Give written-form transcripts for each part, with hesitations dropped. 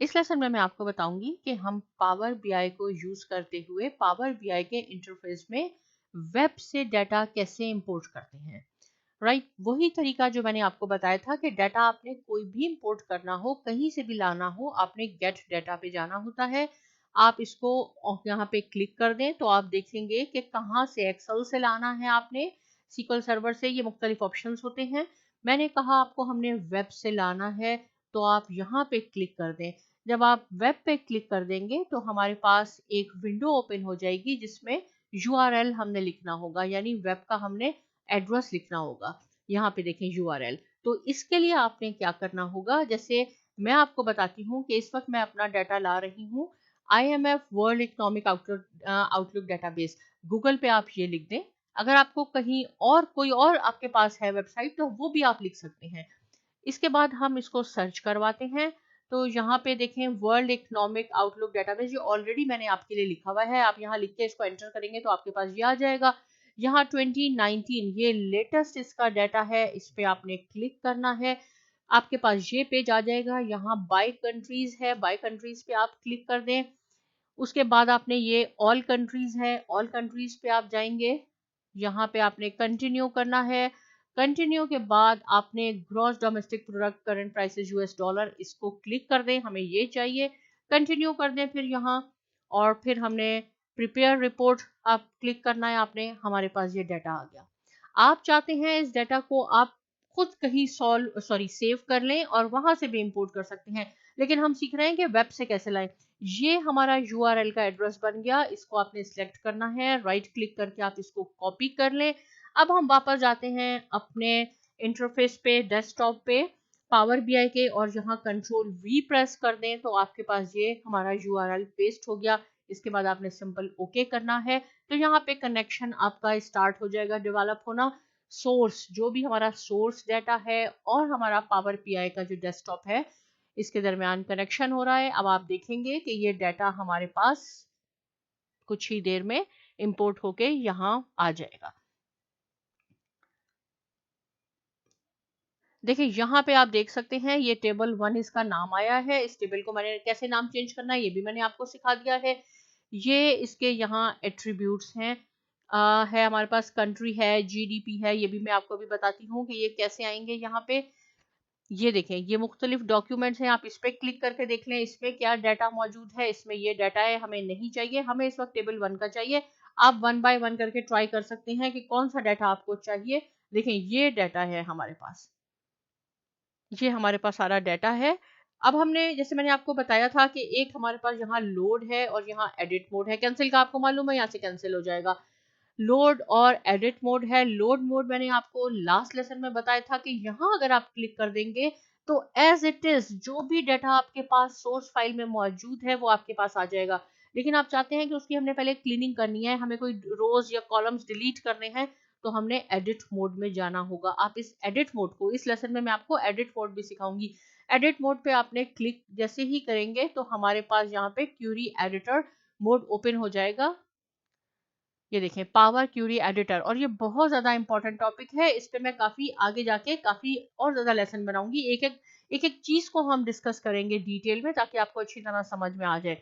इस लेसन में मैं आपको बताऊंगी कि हम पावर बीआई को यूज करते हुए पावर बीआई के इंटरफेस में वेब से डाटा कैसे इंपोर्ट करते हैं। राइट, वही तरीका जो मैंने आपको बताया था कि डाटा आपने कोई भी इंपोर्ट करना हो, कहीं से भी लाना हो, आपने गेट डाटा पे जाना होता है। आप इसको यहाँ पे क्लिक कर दें तो आप देखेंगे कि कहाँ से एक्सेल से लाना है, आपने सीक्वल सर्वर से, ये मुख्तलिफ ऑप्शंस होते हैं। मैंने कहा आपको हमने वेब से लाना है, तो आप यहाँ पे क्लिक कर दें। जब आप वेब पे क्लिक कर देंगे तो हमारे पास एक विंडो ओपन हो जाएगी जिसमें यूआरएल हमने लिखना होगा, यानी वेब का हमने एड्रेस लिखना होगा। यहाँ पे देखें यूआरएल। तो इसके लिए आपने क्या करना होगा, जैसे मैं आपको बताती हूँ कि इस वक्त मैं अपना डाटा ला रही हूँ IMF world economic outlook database. Google पे आप ये लिख दें। अगर आपको कहीं और कोई और आपके पास है वेबसाइट तो वो भी आप लिख सकते हैं। इसके बाद हम इसको सर्च करवाते हैं। तो यहाँ पे देखें वर्ल्ड इकोनॉमिक आउटलुक डेटाबेस, ये ऑलरेडी मैंने आपके लिए लिखा हुआ है। आप यहाँ लिख के इसको एंटर करेंगे तो आपके पास ये आ जाएगा। यहाँ 2019 ये लेटेस्ट इसका डाटा है, इस पे आपने क्लिक करना है। आपके पास ये पेज आ जाएगा। यहाँ बाय कंट्रीज है, बाय कंट्रीज पे आप क्लिक कर दें। उसके बाद आपने ये ऑल कंट्रीज है, ऑल कंट्रीज पे आप जाएंगे। यहाँ पे आपने कंटिन्यू करना है। कंटिन्यू के बाद आपने gross domestic product current prices US dollar, इसको क्लिक कर दें, हमें ये चाहिए। कंटिन्यू कर दें फिर यहाँ, और फिर हमने प्रिपेयर रिपोर्ट आप क्लिक करना है आपने। हमारे पास ये डाटा आ गया। आप चाहते हैं इस डाटा को आप खुद कहीं सेव कर लें और वहां से भी इंपोर्ट कर सकते हैं, लेकिन हम सीख रहे हैं कि वेब से कैसे लाएं। ये हमारा यूआरएल का एड्रेस बन गया। इसको आपने सिलेक्ट करना है, राइट क्लिक करके आप इसको कॉपी कर लें। अब हम वापस जाते हैं अपने इंटरफेस पे, डेस्कटॉप पे पावर बीआई के, और यहाँ कंट्रोल वी प्रेस कर दें तो आपके पास ये हमारा यूआरएल पेस्ट हो गया। इसके बाद आपने सिंपल ओके करना है। तो यहाँ पे कनेक्शन आपका स्टार्ट हो जाएगा डेवलप होना। सोर्स, जो भी हमारा सोर्स डाटा है और हमारा पावर बीआई का जो डेस्कटॉप है, इसके दरमियान कनेक्शन हो रहा है। अब आप देखेंगे कि ये डाटा हमारे पास कुछ ही देर में इंपोर्ट होके यहाँ आ जाएगा। देखिए यहाँ पे आप देख सकते हैं ये टेबल 1 इसका नाम आया है। इस टेबल को मैंने कैसे नाम चेंज करना है ये भी मैंने आपको सिखा दिया है। ये इसके यहाँ एट्रीब्यूट्स हैं। है हमारे पास कंट्री है, जीडीपी है, ये भी मैं आपको भी बताती हूँ कि ये कैसे आएंगे यहाँ पे। ये देखें, ये मुख्तलिफ डॉक्यूमेंट्स हैं, आप इस पे क्लिक करके देख लें इसमें क्या डाटा मौजूद है। इसमें ये डाटा है, हमें नहीं चाहिए, हमें इस वक्त टेबल 1 का चाहिए। आप 1 बाय 1 करके ट्राई कर सकते हैं कि कौन सा डाटा आपको चाहिए। देखें ये डाटा है हमारे पास, ये हमारे पास सारा डाटा है। अब हमने, जैसे मैंने आपको बताया था कि एक हमारे पास यहाँ लोड है और यहाँ एडिट मोड है। कैंसिल का आपको मालूम है, यहाँ से कैंसिल हो जाएगा। लोड और एडिट मोड है। लोड मोड मैंने आपको लास्ट लेसन में बताया था कि यहाँ अगर आप क्लिक कर देंगे तो एज इट इज जो भी डाटा आपके पास सोर्स फाइल में मौजूद है वो आपके पास आ जाएगा। लेकिन आप चाहते हैं कि उसकी हमने पहले क्लीनिंग करनी है, हमें कोई रोज या कॉलम्स डिलीट करने हैं, तो हमने एडिट मोड में जाना होगा। आप इस एडिट मोड को, इस लेसन में मैं आपको एडिट मोड भी सिखाऊंगी। एडिट मोड पे आपने क्लिक जैसे ही करेंगे तो हमारे पास यहाँ पे क्यूरी एडिटर मोड ओपन हो जाएगा। ये देखें पावर क्यूरी एडिटर, और ये बहुत ज्यादा इंपॉर्टेंट टॉपिक है। इस पे मैं काफी आगे जाके काफी और ज्यादा लेसन बनाऊंगी। एक एक चीज को हम डिस्कस करेंगे डिटेल में ताकि आपको अच्छी तरह समझ में आ जाए।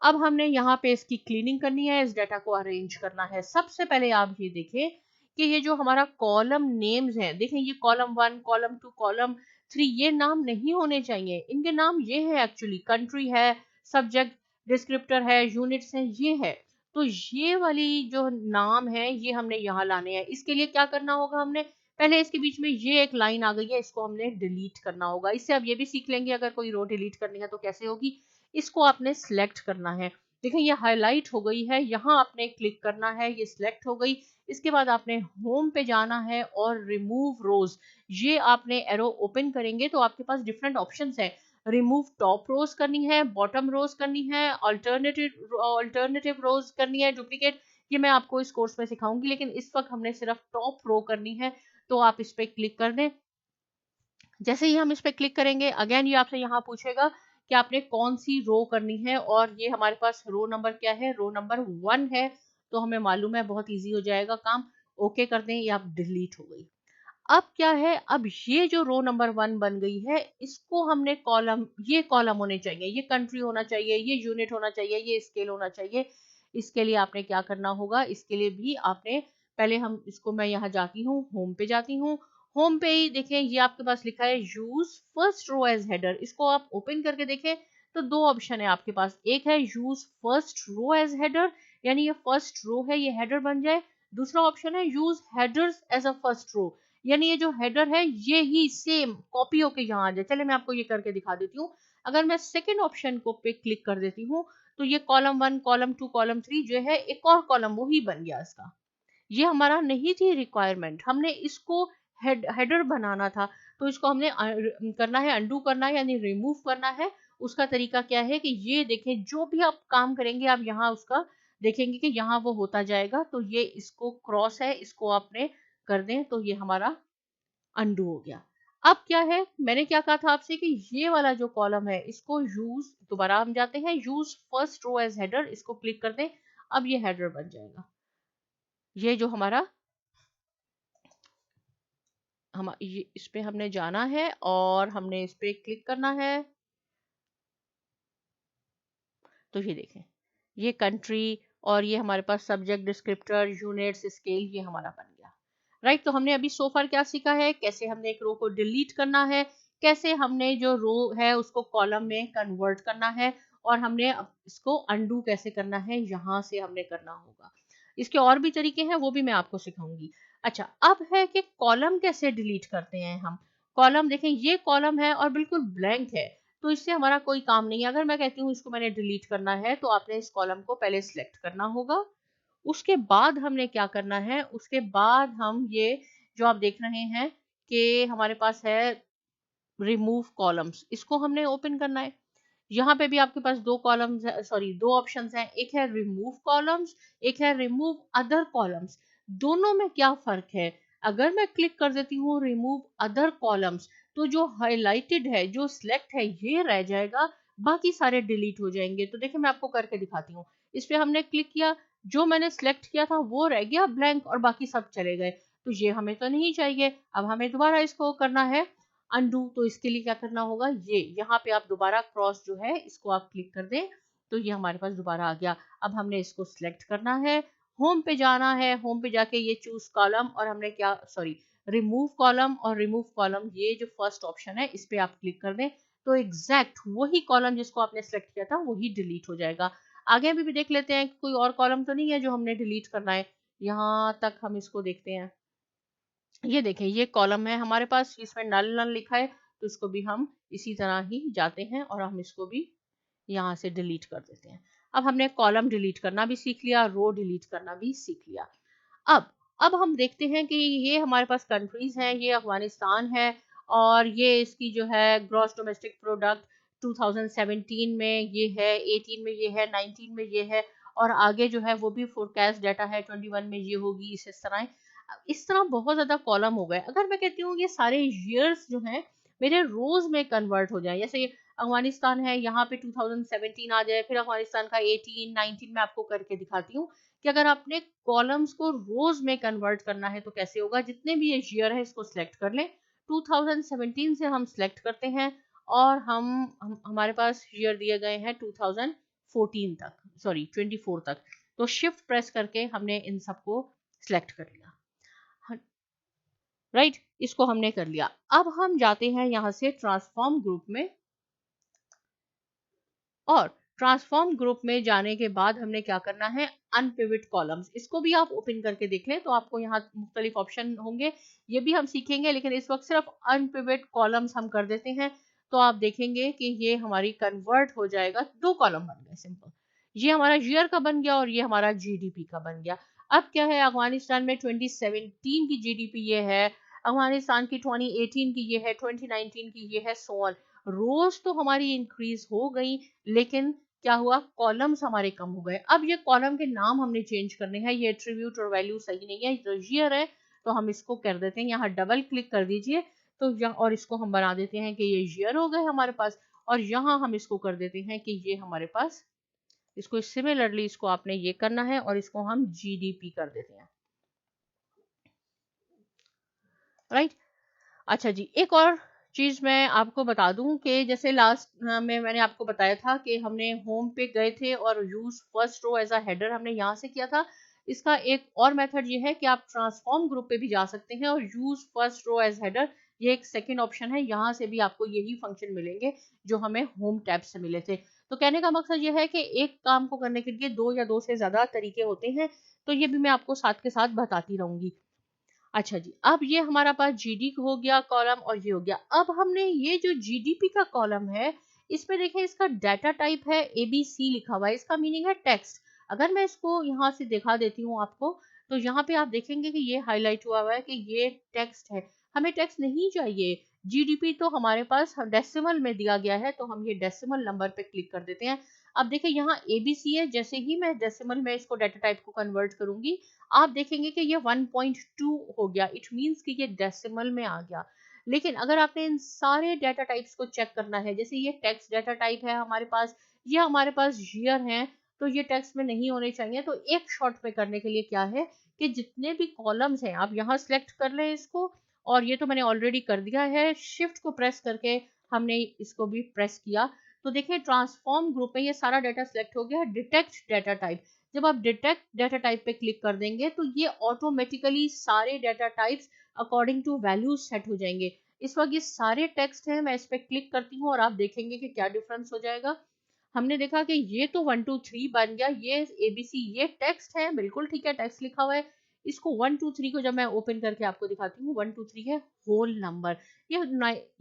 अब हमने यहाँ पे इसकी क्लीनिंग करनी है, इस डाटा को अरेंज करना है। सबसे पहले आप ये देखें कि ये जो हमारा कॉलम नेम्स हैं, देखें ये कॉलम 1, कॉलम 2, कॉलम 3, ये नाम नहीं होने चाहिए। इनके नाम ये है, एक्चुअली कंट्री है, सब्जेक्ट डिस्क्रिप्टर है, यूनिट्स हैं, ये है। तो ये वाली जो नाम है ये हमने यहाँ लाने हैं। इसके लिए क्या करना होगा, हमने पहले इसके बीच में ये एक लाइन आ गई है, इसको हमने डिलीट करना होगा। इससे अब ये भी सीख लेंगे अगर कोई रो डिलीट करनी है तो कैसे होगी। इसको आपने सिलेक्ट करना है। देखिए ये हाईलाइट हो गई है, यहाँ आपने क्लिक करना है, ये सिलेक्ट हो गई। इसके बाद आपने होम पे जाना है और रिमूव रोज, ये आपने एरो ओपन करेंगे तो आपके पास डिफरेंट ऑप्शंस हैं। रिमूव टॉप रोज करनी है, बॉटम रोज करनी है, अल्टरनेटिव रोज करनी है, डुप्लीकेट, ये मैं आपको इस कोर्स में सिखाऊंगी, लेकिन इस वक्त हमने सिर्फ टॉप रो करनी है। तो आप इस पे क्लिक कर दें। जैसे ही हम इस पे क्लिक करेंगे अगेन ये आपसे यहाँ पूछेगा कि आपने कौन सी रो करनी है, और ये हमारे पास रो नंबर क्या है, रो नंबर 1 है। तो हमें मालूम है, बहुत इजी हो जाएगा काम। ओके कर दें, ये आप डिलीट हो गई। अब क्या है, अब ये जो रो नंबर 1 बन गई है, इसको हमने कॉलम, ये कॉलम होने चाहिए, ये कंट्री होना चाहिए, ये यूनिट होना चाहिए, ये स्केल होना चाहिए। इसके लिए आपने क्या करना होगा, इसके लिए भी आपने पहले हम इसको, मैं यहाँ जाती हूँ, होम पे जाती हूँ। होम पे ही देखें, ये आपके पास लिखा है use first row as header. इसको आप ओपन करके देखें तो दो ऑप्शन है आपके पास। एक है use first row as header, यानी ये फर्स्ट रो है, ये हेडर बन जाए। दूसरा ऑप्शन है use headers as a first row, यानी ये जो हेडर है ये ही सेम कॉपी होके यहाँ आ जाए। चले मैं आपको ये करके दिखा देती हूँ। अगर मैं सेकेंड ऑप्शन को पे क्लिक कर देती हूँ तो ये कॉलम 1, कॉलम 2, कॉलम 3 जो है, एक और कॉलम वो ही बन गया इसका। ये हमारा नहीं थी रिक्वायरमेंट, हमने इसको हेडर बनाना था। तो इसको हमने करना है, अंडू करना है, यानी रिमूव करना है। उसका तरीका क्या है कि ये देखें, जो भी आप काम करेंगे आप यहाँ उसका देखेंगे कि यहाँ वो होता जाएगा। तो ये इसको क्रॉस है, इसको आपने कर दें तो ये हमारा अंडू हो गया। अब क्या है, मैंने क्या कहा था आपसे कि ये वाला जो कॉलम है इसको यूज, दोबारा हम जाते हैं use first row as header, इसको क्लिक कर दें। अब ये हेडर बन जाएगा। ये जो हमारा हम ये इस पे हमने जाना है और हमने इस पे क्लिक करना है। तो ये देखें, ये कंट्री और ये हमारे पास सब्जेक्ट, डिस्क्रिप्टर, यूनिट्स, स्केल, ये हमारा बन गया। राइट, तो हमने अभी सो फार क्या सीखा है, कैसे हमने एक रो को डिलीट करना है, कैसे हमने जो रो है उसको कॉलम में कन्वर्ट करना है, और हमने इसको अंडू कैसे करना है, यहां से हमने करना होगा। इसके और भी तरीके हैं, वो भी मैं आपको सिखाऊंगी। अच्छा, अब है कि कॉलम कैसे डिलीट करते हैं हम। कॉलम देखें, ये कॉलम है और बिल्कुल ब्लैंक है, तो इससे हमारा कोई काम नहीं है। अगर मैं कहती हूँ इसको मैंने डिलीट करना है तो आपने इस कॉलम को पहले सिलेक्ट करना होगा। उसके बाद हमने क्या करना है, उसके बाद हम ये जो आप देख रहे हैं कि हमारे पास है रिमूव कॉलम्स, इसको हमने ओपन करना है। यहाँ पे भी आपके पास दो कॉलम्स है, सॉरी दो ऑप्शंस हैं, एक है रिमूव कॉलम्स, एक है रिमूव अदर कॉलम्स। दोनों में क्या फर्क है, अगर मैं क्लिक कर देती हूँ रिमूव अदर कॉलम्स तो जो हाईलाइटेड है, जो सिलेक्ट है, ये रह जाएगा, बाकी सारे डिलीट हो जाएंगे। तो देखिए मैं आपको करके दिखाती हूँ। इस पे हमने क्लिक किया, जो मैंने सिलेक्ट किया था वो रह गया ब्लैंक और बाकी सब चले गए। तो ये हमें तो नहीं चाहिए। अब हमें दोबारा इसको करना है अनडू। तो इसके लिए क्या करना होगा, ये यहाँ पे आप दोबारा क्रॉस जो है इसको आप क्लिक कर दें तो ये हमारे पास दोबारा आ गया। अब हमने इसको सिलेक्ट करना है, होम पे जाना है, होम पे जाके ये चूज कॉलम और हमने क्या, सॉरी रिमूव कॉलम, और रिमूव कॉलम ये जो फर्स्ट ऑप्शन है इस पे आप क्लिक कर दें तो एग्जैक्ट वही कॉलम जिसको आपने सेलेक्ट किया था वही डिलीट हो जाएगा। आगे अभी भी देख लेते हैं कि कोई और कॉलम तो नहीं है जो हमने डिलीट करना है। यहाँ तक हम इसको देखते हैं। ये देखें, ये कॉलम है हमारे पास, इसमें नल नल लिखा है, तो इसको भी हम इसी तरह ही जाते हैं और हम इसको भी यहाँ से डिलीट कर देते हैं। अब हमने कॉलम डिलीट करना भी सीख लिया, रो डिलीट करना भी सीख लिया। अब अब हम देखते हैं कि ये हमारे पास कंट्रीज हैं, ये अफगानिस्तान है और ये इसकी जो है ग्रॉस डोमेस्टिक प्रोडक्ट 2017 में ये है, 18 में ये है, 19 में ये है, और आगे जो है वो भी फोरकास्ट डाटा है, 21 में ये होगी, इस तरह। इस तरह बहुत ज्यादा कॉलम हो गए। अगर मैं कहती हूँ ये सारे ईयर्स जो हैं मेरे रोज में कन्वर्ट हो जाए, जैसे अफगानिस्तान है, यहाँ पे 2017 आ जाए, फिर अफगानिस्तान का 18, 19 में आपको करके दिखाती हूँ कि अगर आपने कॉलम्स को रोज में कन्वर्ट करना है तो कैसे होगा। जितने भी ये ईयर है इसको सिलेक्ट कर लें, 2017 से हम सिलेक्ट करते हैं और हम हमारे पास ईयर दिए गए हैं 2014 तक, सॉरी 24 तक। तो शिफ्ट प्रेस करके हमने इन सबको सिलेक्ट कर लिया। राइट, इसको हमने कर लिया। अब हम जाते हैं यहां से ट्रांसफॉर्म ग्रुप में, और ट्रांसफॉर्म ग्रुप में जाने के बाद हमने क्या करना है, अनपिवट कॉलम्स। इसको भी आप ओपन करके देख लें तो आपको यहाँ मुख्तलिफ ऑप्शन होंगे, ये भी हम सीखेंगे, लेकिन इस वक्त सिर्फ अनपिवट कॉलम्स हम कर देते हैं। तो आप देखेंगे कि ये हमारी कन्वर्ट हो जाएगा, दो कॉलम बन गए सिंपल। ये हमारा ईयर का बन गया और ये हमारा जीडीपी का बन गया। अब क्या है, अफगानिस्तान में 2017 की जीडीपी ये है, अफगानिस्तान की 2018 की ये है, 2019 की ये है, सो ऑन। रोज तो हमारी इंक्रीज हो गई, लेकिन क्या हुआ, कॉलम्स हमारे कम हो गए। अब ये कॉलम के नाम हमने चेंज करने हैं, ये एट्रीब्यूट और वैल्यू सही नहीं है, तो ईयर है, तो हम इसको कर देते हैं, यहाँ डबल क्लिक कर दीजिए तो और इसको हम बना देते हैं कि ये ईयर हो गए हमारे पास, और यहाँ हम इसको कर देते हैं कि ये हमारे पास, इसको सिमिलरली इसको आपने ये करना है और इसको हम जीडीपी कर देते हैं। राइट, अच्छा जी, एक और चीज़ मैं आपको बता दूँ कि जैसे लास्ट में मैंने आपको बताया था कि हमने होम पे गए थे और use first row as a header हमने यहाँ से किया था। इसका एक और मेथड ये है कि आप ट्रांसफॉर्म ग्रुप पे भी जा सकते हैं और use first row as header, ये एक सेकंड ऑप्शन है, यहाँ से भी आपको यही फंक्शन मिलेंगे जो हमें होम टैब से मिले थे। तो कहने का मकसद ये है कि एक काम को करने के लिए 2 या 2 से ज़्यादा तरीके होते हैं, तो ये भी मैं आपको साथ के साथ बताती रहूँगी। अच्छा जी, अब ये हमारा पास जीडी हो गया कॉलम और ये हो गया। अब हमने ये जो जीडीपी का कॉलम है, इसमें देखें इसका डाटा टाइप है एबीसी लिखा हुआ है, इसका मीनिंग है टेक्स्ट। अगर मैं इसको यहाँ से दिखा देती हूँ आपको, तो यहाँ पे आप देखेंगे कि ये हाईलाइट हुआ हुआ है कि ये टेक्स्ट है। हमें टेक्स्ट नहीं चाहिए, जीडीपी तो हमारे पास डेसिमल में दिया गया है, तो हम ये डेसिमल नंबर पे क्लिक कर देते हैं। अब देखिए यहाँ एबीसी है, जैसे ही मैं डेसिमल में इसको डाटा टाइप को कन्वर्ट करूंगी, आप देखेंगे कि ये 1.2 हो गया, इट मींस कि ये डेसिमल में आ गया। लेकिन अगर आपने इन सारे डाटा टाइप्स को चेक करना है, जैसे ये टेक्स्ट डाटा टाइप है हमारे पास, ये हमारे पास ईयर है, तो ये टेक्स्ट में नहीं होने चाहिए। तो एक शॉट में करने के लिए क्या है कि जितने भी कॉलम्स हैं आप यहाँ सेलेक्ट कर लें इसको, और ये तो मैंने ऑलरेडी कर दिया है, शिफ्ट को प्रेस करके हमने इसको भी प्रेस किया, तो देखिए ट्रांसफॉर्म ग्रुप में ये सारा डाटा सेलेक्ट हो गया है, डिटेक्ट डाटा टाइप। जब आप डिटेक्ट डाटा टाइप पे क्लिक कर देंगे, तो ये ऑटोमेटिकली सारे data types according to values set हो जाएंगे। इस वक्त ये सारे टेक्स्ट हैं, मैं इस पे क्लिक करती हूँ और आप देखेंगे कि क्या डिफरेंस हो जाएगा। हमने देखा कि ये तो 1 2 3 बन गया, ये एबीसी ये टेक्स्ट है, बिल्कुल ठीक है, टेक्स्ट लिखा हुआ है। इसको 1 2 3 को जब मैं ओपन करके आपको दिखाती हूँ, 1 2 3 है होल नंबर, ये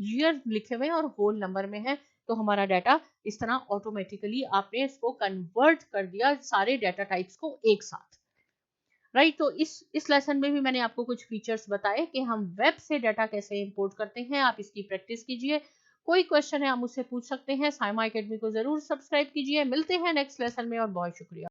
ईयर लिखे हुए हैं और होल नंबर में है। तो हमारा डाटा इस तरह ऑटोमेटिकली आपने इसको कन्वर्ट कर दिया सारे डाटा टाइप्स को एक साथ। राइट, तो इस लेसन में भी मैंने आपको कुछ फीचर्स बताए कि हम वेब से डाटा कैसे इंपोर्ट करते हैं। आप इसकी प्रैक्टिस कीजिए, कोई क्वेश्चन है आप मुझसे पूछ सकते हैं। साइमा एकेडमी को जरूर सब्सक्राइब कीजिए। मिलते हैं नेक्स्ट लेसन में और बहुत शुक्रिया।